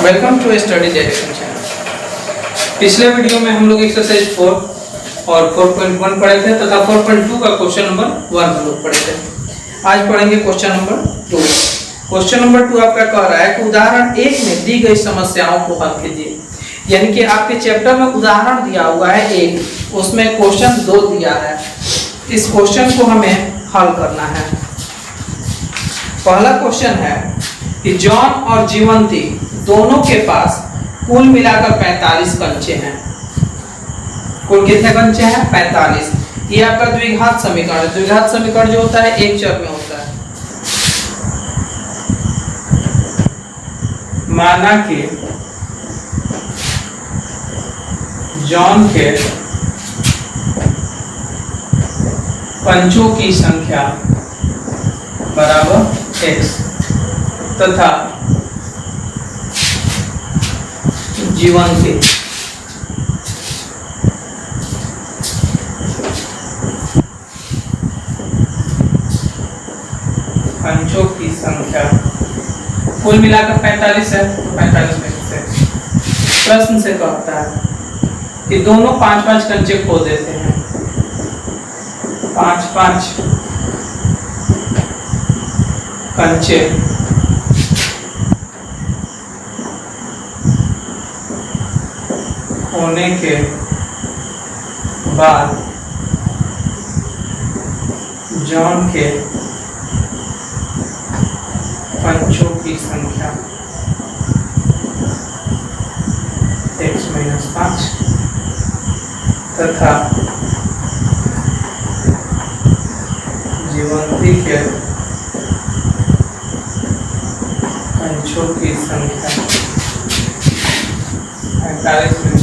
Welcome to study direction channel. पिछले video में हम लोग एक्सरसाइज 4 और 4.1 पढ़े थे तथा 4.2 का क्वेश्चन नंबर 1 हम लोग पढ़े थे। आज पढ़ेंगे क्वेश्चन नंबर 2। क्वेश्चन नंबर 2 आपका कह रहा है कि उदाहरण 1 में दी गई समस्याओं को हल कीजिए। यानी कि आपके चैप्टर में उदाहरण दिया हुआ है एक, उसमें क्वेश्चन 2 दिया है। इस क्वेश्चन को हमें हल करना है। पहला क्वेश्चन है कि जॉन और जीवंती दोनों के पास कुल मिलाकर 45 कंचे हैं। कुल कितने कंचे हैं? 45। ये आपका द्विघात समीकरण है। द्विघात समीकरण जो होता है एक चर में होता है। माना कि जॉन के कंचों की संख्या बराबर x तथा जीवंती कंचों की संख्या कुल मिलाकर 45 है। 45 में से प्रश्न से कहता है कि दोनों 5-5 कंचे खो देते हैं। 5-5 कंचे होने के बाद जॉन के कंचों की संख्या x-5 तथा जीवंती के कंचों की संख्या 45 में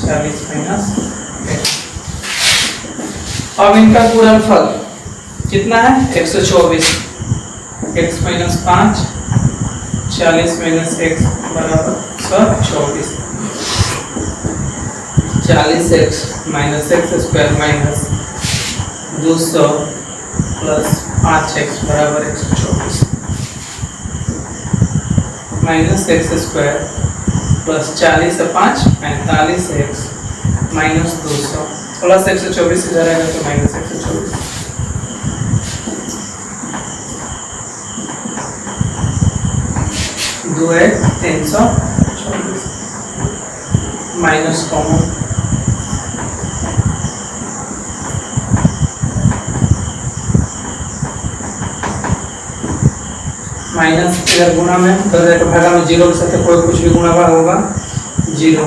40 -x। अब इनका गुणनफल कितना है? 124। x-5 40 - x बराबर 124। 40x - x² minus 200 plus 5x बराबर 124 माइनस x² प्लस 40 से 5 45x माइनस 200 प्लस 124 इधर आएगा तो माइनस 124। दो है 324 माइनस कॉमन माइनस इधर गुणा में तो भागा में 0 के साथ कोई कुछ भी गुणा होगा 0।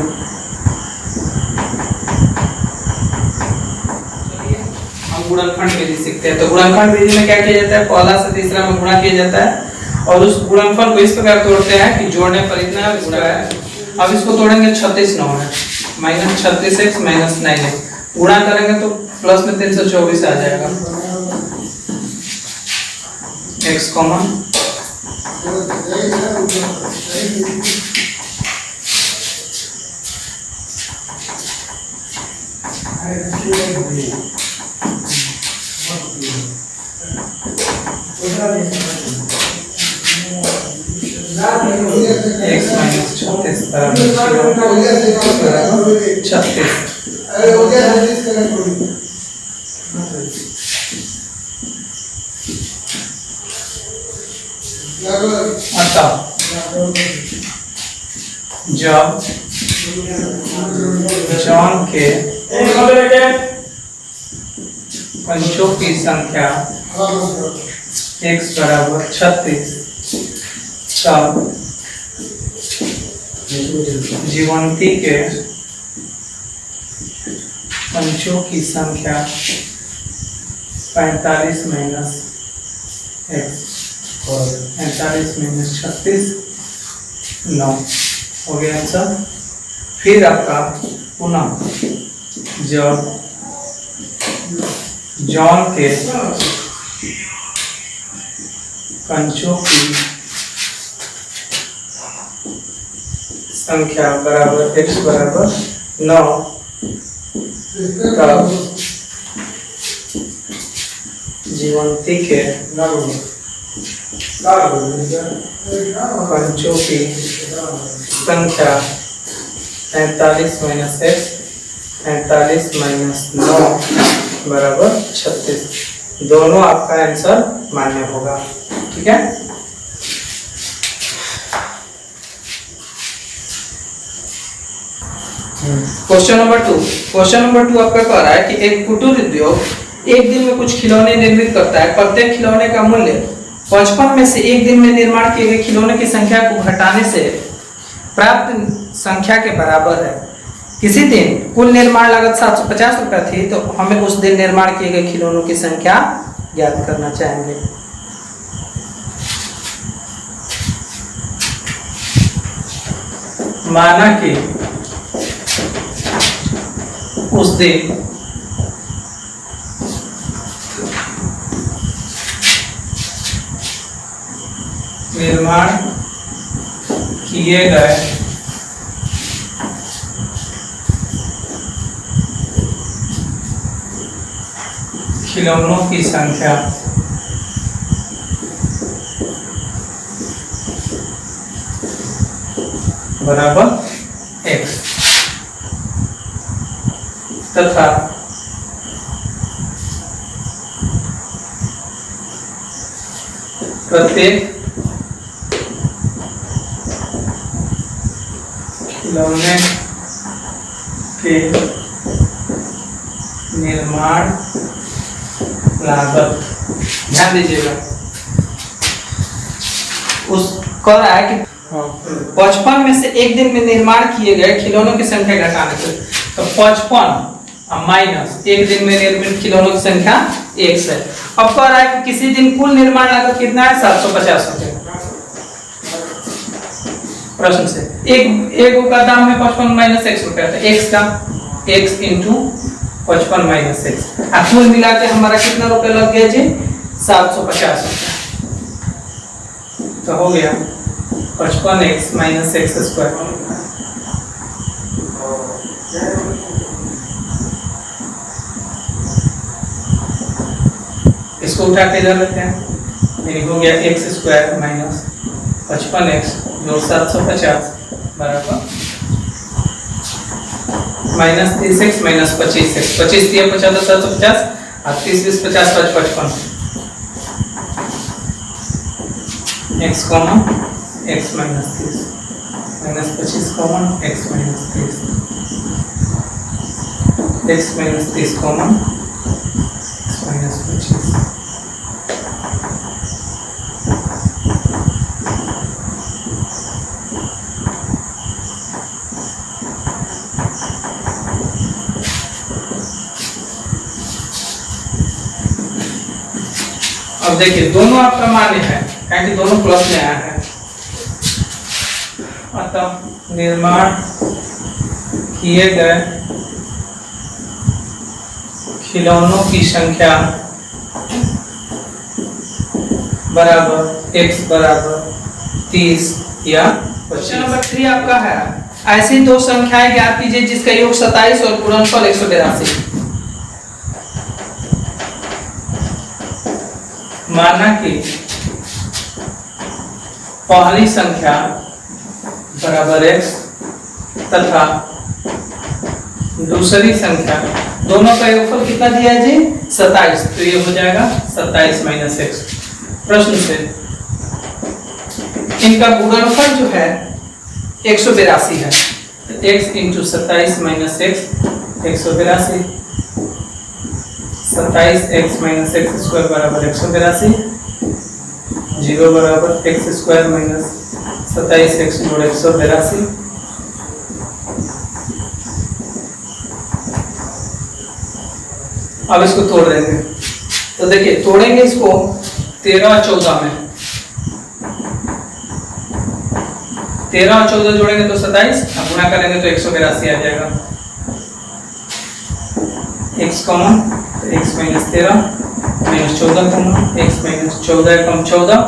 हम गुणनखंड विधि सीखते हैं। तो गुणनखंड विधि में क्या किया जाता है? पहला से तीसरा में गुणा किया जाता है और उस गुणनफल को इस प्रकार तोड़ते हैं कि जोड़ने पर इतना गुणा है। अब इसको तोड़ेंगे 36 9 है माइनस 36x माइनस 9x गुणा करेंगे तो प्लस में 324 आ जाएगा। x कॉमन x माइनस 36 बराबर 36। अतः जब जॉन के कंचों की संख्या x बराबर 36 तब जीवंती के कंचों की संख्या 45 माइनस x 45 - 36 9 हो गया आंसर। फिर आपका पुनः जब जॉन के कंचों की संख्या बराबर x बराबर 9 तब जीवंती के पंचों की संख्या 45 माइनस एक्स 45 माइनस 9 बराबर 36। दोनों आपका आंसर मान्य होगा। ठीक है। Question number 2। क्वेश्चन नंबर 2 आपका कह रहा है कि एक कुटीर उद्योग एक दिन में कुछ खिलौने निर्मित करता है। प्रत्येक खिलौने का मूल्य 55 में से एक दिन में निर्माण किए गए खिलौने की संख्या को घटाने से प्राप्त संख्या के बराबर है। किसी दिन कुल निर्माण लागत 750 रुपया थी, तो हमें उस दिन निर्माण किए गए खिलौनों की संख्या ज्ञात करना चाहेंगे। माना कि उस दिन निर्माण किए गए खिलौनों की संख्या बराबर x तथा प्रत्येक खिलौने के निर्माण लागत, ध्यान दीजिएगा, उस कह रहा है कि 55 में से एक दिन में निर्माण किए गए खिलौनों की संख्या घटाने से, तो 55 माइनस एक दिन में निर्मित खिलौनों की संख्या 1 है। अब कह रहा है कि किसी दिन कुल निर्माण लागत कितना है 750 रुपए। प्रश्न से एक का दाम है 55 माइनस x रुपया, तो x का x इंटू 55 माइनस एक्स, कुल मिला के हमारा कितना रुपए लग गया जी 750 रुपया। तो हो गया 55x माइनस एक्स स्क्वायर। इसको उठा के इधर रखते हैं, ये हो गया एक्स स्क्वायर माइनस 55x जोड़ 750 बराबर माइनस 30x माइनस 25x, 25 दिया 50 750 और 30 20 50 55 x common x minus 30 minus 25 common x minus 30 x minus 30 common x minus 25। अब देखिए दोनों आपका मान्य है क्योंकि दोनों प्लस में आया है। अतः निर्माण किए गए खिलौनों की संख्या बराबर x बराबर 30 या 25। नंबर 3 आपका है ऐसी दो संख्याएं ज्ञात कीजिए जिसका योग 27 और गुणनफल 182। माना कि पहली संख्या बराबर x तथा दूसरी संख्या, दोनों का योगफल कितना दिया है जी 27, तो ये हो जाएगा 27 माइनस x। प्रश्न से इनका गुणनफल जो है 182 है, तो x into 27 minus x 182, 27x minus x square बराबर 182, 0 बराबर एक्स स्क्वायर माइनस 27x जोड़ 182। अब इसको तोड़ देंगे, तो देखिए तोड़ेंगे इसको 13 और 14 में, 13 और 14 जोड़ेंगे तो 27, अब गुणा करेंगे तो 182 आ जाएगा। x कॉमन तो x minus 13 minus 14 common, x minus 14 कम 14,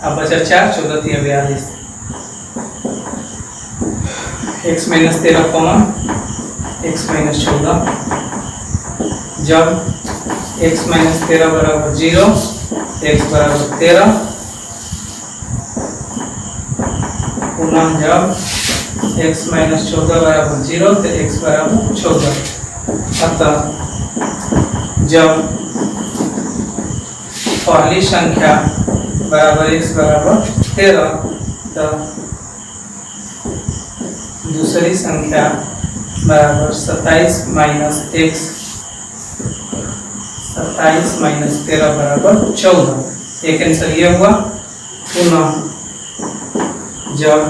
अब बचा 4 14 3 42, x minus 13 common x minus 14, जब x माइनस 13 बराबर 0, x बराबर 13, पुनः जब x माइनस 14 बराबर 0 तो x बराबर 14। अतः जब पहली संख्या बराबर x बराबर 13 तो दूसरी संख्या बराबर 27 माइनस x, 27 माइनस 13 बराबर 14। एक आंसर ये हुआ। पुनः जब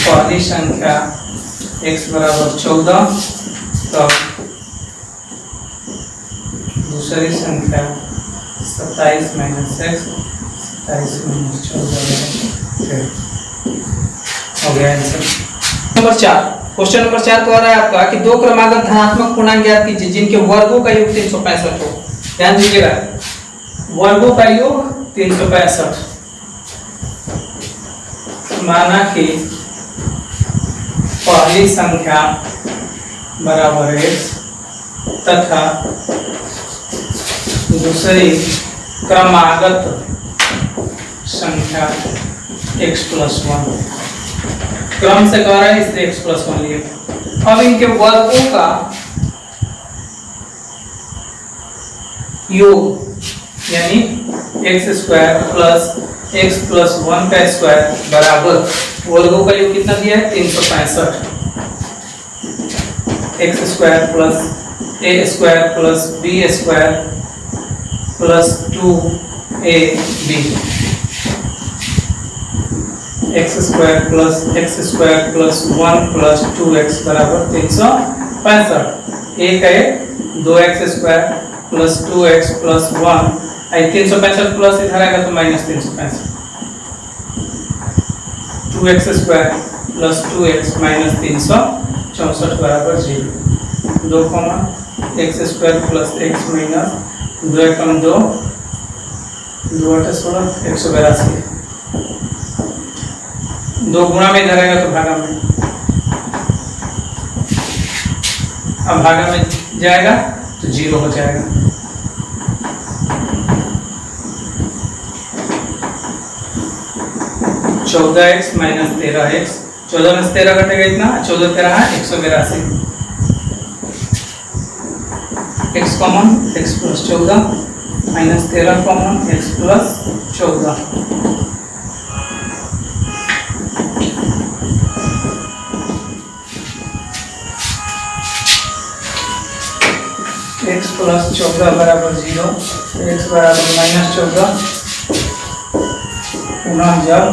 पहली संख्या x बराबर 14 तो दूसरी संख्या 27 माइनस x, 27 माइनस 14 हो गया आंसर। नंबर 4, क्वेश्चन नंबर 4 कह रहा है आपका कि दो क्रमागत धनात्मक पूर्णांक ज्ञात कीजिए जिनके वर्गों का योग 365 हो। ध्यान दीजिएगा, वर्गों का योग 365। माना कि पहली संख्या बराबर x तथा दूसरी क्रमागत संख्या x प्लस 1। क्रम से कह रहा है इसलिए x प्लस 1 लिए। अब इनके वर्गों का योग यानी x square plus x plus 1 का स्क्वायर बराबर वर्गों का योग कितना दिया है 365। x square plus a square plus b square plus 2ab, x square plus 1 plus 2x बराबर 365। एक है 2x square plus 2x plus 1, 365 plus इधर आएगा तो minus 365। 2x square plus 2x minus 364 बराबर 0। 2 common x square plus x minus 2 कम 2, 2 8 16 182। 2 गुणा में इधर आएगा तो भागा में, अब भागा में जाएगा तो 0 हो जाएगा। चौदह एक्स माइनस 13x, 14 में से 13 घटेगा इतना, 14 13 है 182। x common x plus 14 minus 13 common x plus 14। x plus 14 बराबर 0, x बराबर माइनस 14। पुनः जब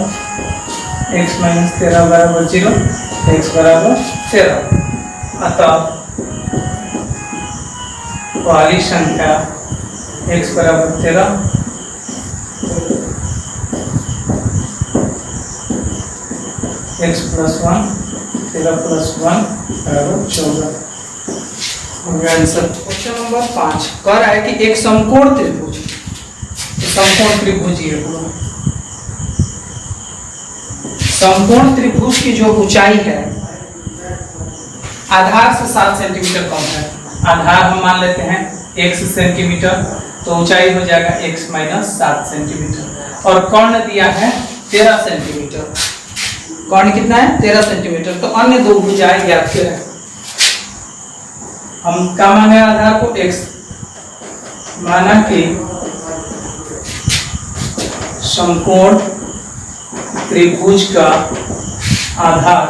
x माइनस 13 बराबर 0, x बराबर 13। अतः पहली संख्या x बराबर 13 x प्लस 1, 13 प्लस 1 बराबर 14। आंसर। क्वेश्चन नंबर 5 कह रहा है कि एक समकोण त्रिभुज, समकोण त्रिभुज ये पूरा समकोण त्रिभुज की जो ऊंचाई है आधार से 7 सेंटीमीटर कम है। आधार हम मान लेते हैं x सेंटीमीटर, तो ऊंचाई हो जाएगा x माइनस 7 सेंटीमीटर। और कर्ण दिया है 13 सेंटीमीटर। कर्ण कितना है 13 सेंटीमीटर। तो अन्य दो भुजाएं ज्ञात करें। हम क्या माने आधार को x, माना कि समकोण त्रिभुज का आधार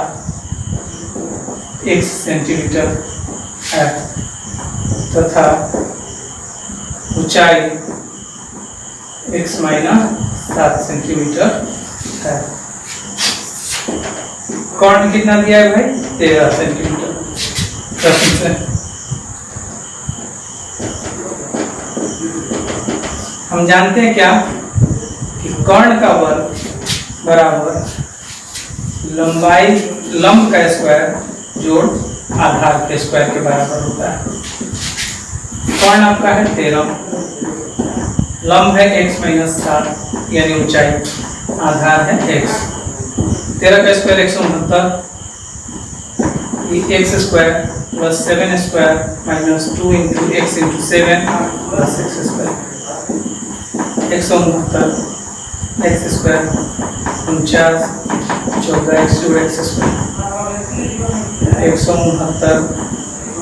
x सेंटीमीटर है तथा ऊंचाई x माइनस 7 सेंटीमीटर है। कर्ण कितना दिया है भाई 13 सेंटीमीटर। प्रश्न से हम जानते हैं क्या कि कर्ण का वर्ग बराबर लंबाई लंब का स्क्वायर जोड़ आधार के स्क्वायर के बराबर होता है। कर्ण आपका है 13, लंब है x माइनस 7 यानी ऊंचाई, आधार है x। 13 का square 169, x square plus 7 square minus 2 into x into 7 plus x square 169 x square 49 14x2 x square 169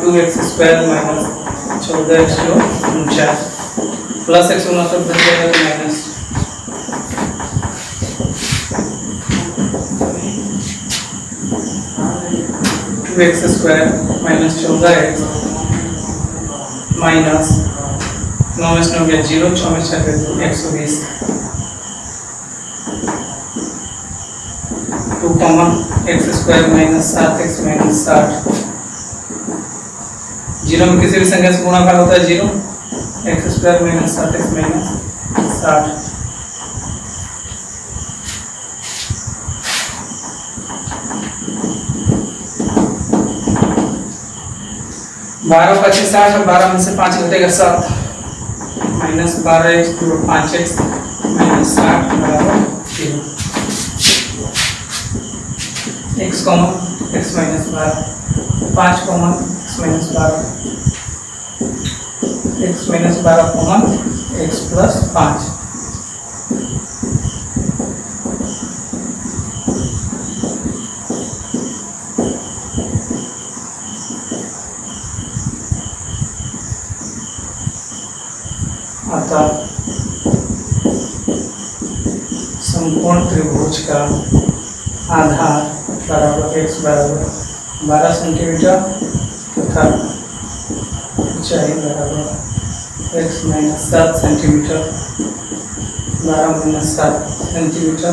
2x² minus 14x2 49 plus 169 बन जाएगा तो minus 2x² minus 14x minus 9 में 9 गया 0 6 में 6 गया 120 2 common x² minus 7x minus 60 0 में किसी भी संख्या से गुणाकार होता है 0 x² माइनस 7x माइनस 60 12 का 60 और 12 में से 5 घटेगा 7 माइनस 12x 5x माइनस 60 बराबर 0 x common x minus 12 5 common x minus 12 x minus 12 common x plus 5 अतः समकोण त्रिभुज का आधार बराबर x बराबर 12 सेंटीमीटर तथा ऊंचाई बराबर x minus 7 centimetre 12 minus 7 centimetre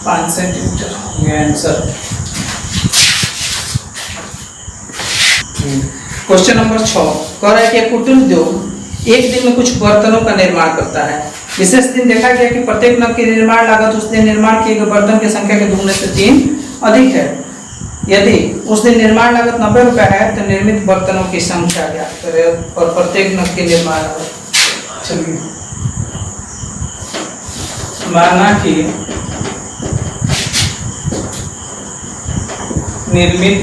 5 centimetre ये आंसर। क्वेश्चन नंबर 6 कह रहा है कि कुटुंब उद्योग एक दिन में कुछ बर्तनों का निर्माण करता है। विशेष दिन देखा गया कि प्रत्येक नग की निर्माण लागत उस दिन निर्माण किए गए बर्तन की संख्या के दुगने से 3 अधिक है। यदि उस दिन निर्माण लागत 90 रुपया है तो निर्मित बर्तनों की संख्या ज्ञात करें और प्रत्येक नग की निर्माण लागत। चलिए माना कि निर्मित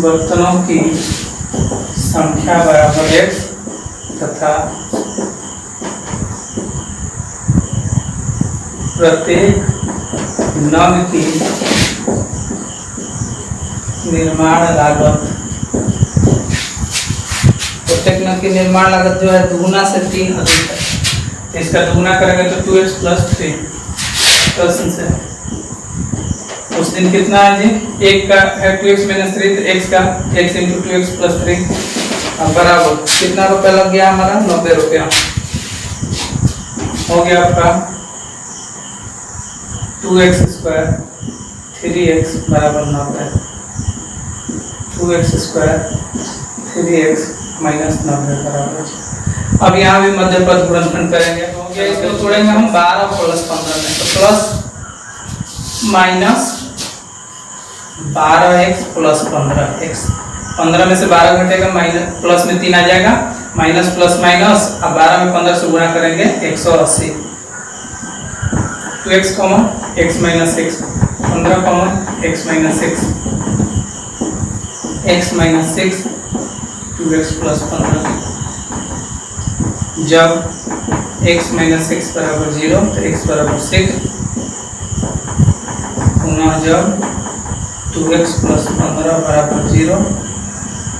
बर्तनों की संख्या बराबर x तथा प्रत्येक नग की निर्माण लागत प्रत्येक नग की निर्माण लागत जो है दुगुना से 3 अधिक है। इसका दुगुना करेंगे तो 2x प्लस 3 प्रश्न से उस दिन कितना है जी एक का है 2x माइनस 3 तो x का x इंटू 2x प्लस 3 बराबर कितना रुपया लग गया हमारा 90 रुपया हो गया आपका 2x² 3x बराबर 90 2x² 3x माइनस 90 बराबर। अब यहाँ भी मध्य पद गुणनखंड करेंगे हो गया इसको तोड़ेंगे हम 12 प्लस 15 में तो plus minus 12x plus 15x 15 में से 12 घटेगा माइनस प्लस में 3 आ जाएगा माइनस प्लस माइनस अब 12 में 15 से गुणा करेंगे 180 2x common x minus 6 15 common x minus 6 x minus 6 2x plus 15 जब x माइनस 6 बराबर 0 तो x बराबर 6 पुनः जब 2x प्लस 15 बराबर 0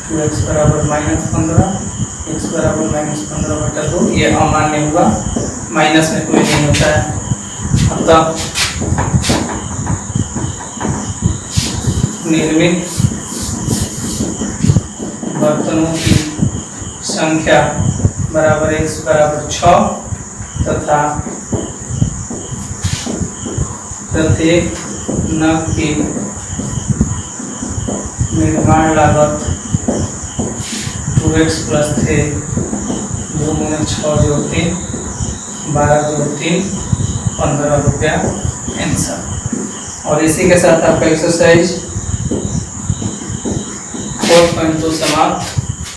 2x बराबर माइनस 15 x बराबर माइनस 15 बटा 2 ये अमान्य होगा माइनस में कोई नहीं होता है। अतः निर्मित बर्तनों की संख्या बराबर x बराबर 6 तथा प्रत्येक नग की निर्माण लागत 2x प्लस 3 2 में 6 जोड़ 3 12 जोड़ 3 15 रुपया आंसर। और इसी के साथ आपका एक्सरसाइज 4.2 समाप्त।